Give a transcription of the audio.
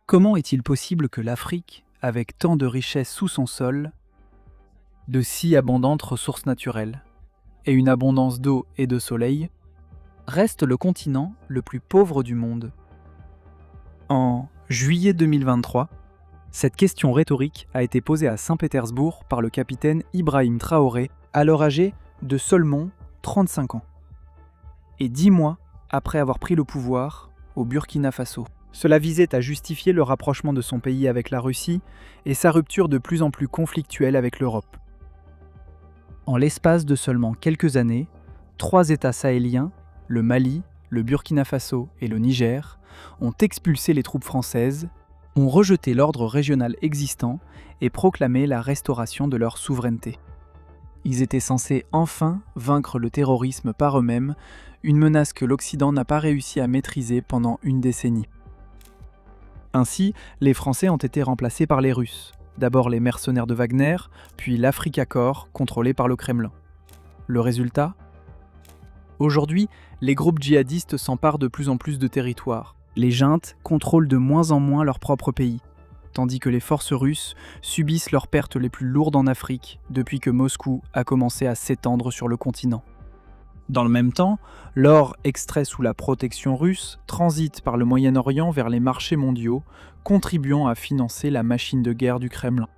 Comment est-il possible que l'Afrique, avec tant de richesses sous son sol, de si abondantes ressources naturelles, et une abondance d'eau et de soleil, reste le continent le plus pauvre du monde? En juillet 2023, cette question rhétorique a été posée à Saint-Pétersbourg par le capitaine Ibrahim Traoré, alors âgé de seulement 35 ans. Et 10 mois après avoir pris le pouvoir au Burkina Faso. Cela visait à justifier le rapprochement de son pays avec la Russie et sa rupture de plus en plus conflictuelle avec l'Europe. En l'espace de seulement quelques années, 3 États sahéliens, le Mali, le Burkina Faso et le Niger, ont expulsé les troupes françaises, ont rejeté l'ordre régional existant et proclamé la restauration de leur souveraineté. Ils étaient censés enfin vaincre le terrorisme par eux-mêmes, une menace que l'Occident n'a pas réussi à maîtriser pendant une décennie. Ainsi, les Français ont été remplacés par les Russes, d'abord les mercenaires de Wagner, puis l'Africa Corps, contrôlé par le Kremlin. Le résultat ? Aujourd'hui, les groupes djihadistes s'emparent de plus en plus de territoires. Les juntes contrôlent de moins en moins leur propre pays, tandis que les forces russes subissent leurs pertes les plus lourdes en Afrique depuis que Moscou a commencé à s'étendre sur le continent. Dans le même temps, l'or extrait sous la protection russe transite par le Moyen-Orient vers les marchés mondiaux, contribuant à financer la machine de guerre du Kremlin.